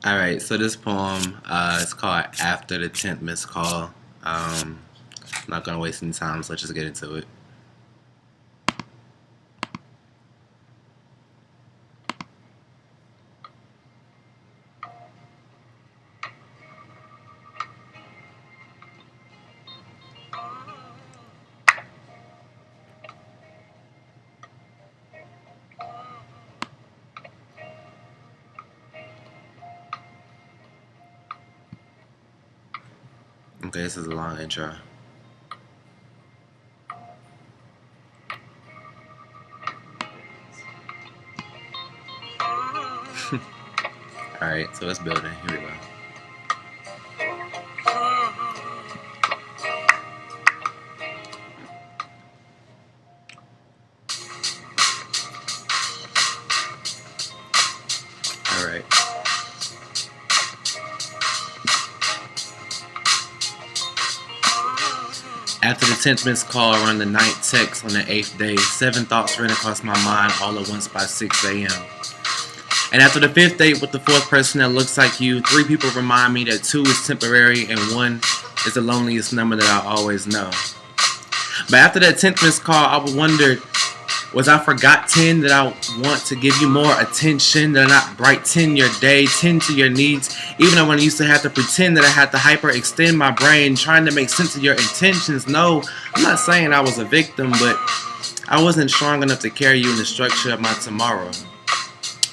Alright, so this poem is called After the 10th Missed Call. I'm not going to waste any time, so let's just get into it. Okay, this is a long intro. Alright, so it's building. Here we go. Alright. After the 10th missed call, around the 9th text on the 8th day, 7 thoughts ran across my mind all at once by 6 a.m. And after the 5th date with the 4th person that looks like you, 3 people remind me that 2 is temporary and 1 is the loneliest number that I always know. But after that 10th missed call, I would wonder, was I forgotten that I want to give you more attention, that I not brighten your day, tend to your needs, even when I used to have to pretend that I had to hyperextend my brain, trying to make sense of your intentions. No, I'm not saying I was a victim, but I wasn't strong enough to carry you in the structure of my tomorrow.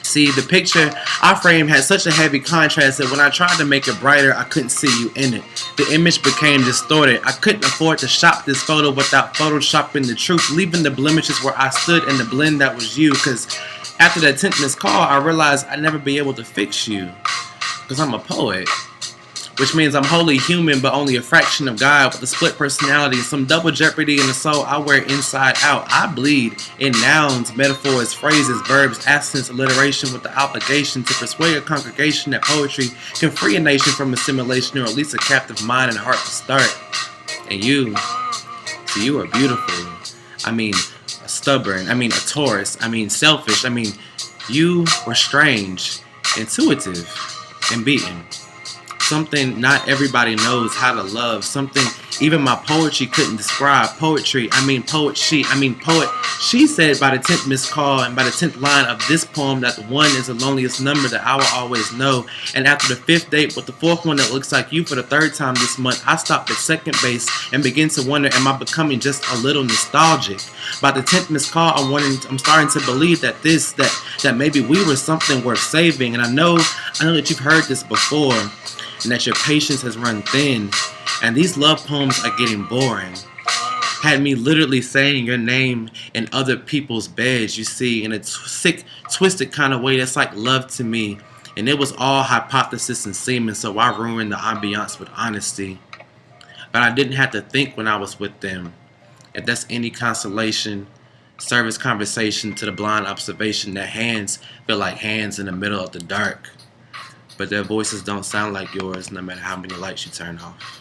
See, the picture I framed had such a heavy contrast that when I tried to make it brighter, I couldn't see you in it. The image became distorted. I couldn't afford to shop this photo without photoshopping the truth, leaving the blemishes where I stood in the blend that was you. Because after that 10th missed call, I realized I'd never be able to fix you. Because I'm a poet. Which means I'm wholly human, but only a fraction of God, with a split personality, some double jeopardy in the soul I wear inside out. I bleed in nouns, metaphors, phrases, verbs, accents, alliteration, with the obligation to persuade a congregation that poetry can free a nation from assimilation, or at least a captive mind and heart to start. And you, see, you are beautiful. I mean, stubborn. I mean, a Taurus. I mean, selfish. I mean, you were strange, intuitive, and beaten. Something not everybody knows how to love. Something even my poetry couldn't describe. Poetry, I mean poet she, she said by the 10th missed call and by the 10th line of this poem that the 1 is the loneliest number that I will always know. And after the 5th date with the 4th one that looks like you for the 3rd time this month, I stopped at second base and begin to wonder, am I becoming just a little nostalgic? By the 10th missed call, I'm starting to believe that that maybe we were something worth saving. And I know that you've heard this before, and that your patience has run thin, and these love poems are getting boring. Had me literally saying your name in other people's beds, you see, in a sick, twisted kind of way that's like love to me. And it was all hypothesis and semen, so I ruined the ambiance with honesty. But I didn't have to think when I was with them. If that's any consolation, service conversation to the blind observation that hands feel like hands in the middle of the dark. But their voices don't sound like yours, no matter how many lights you turn off.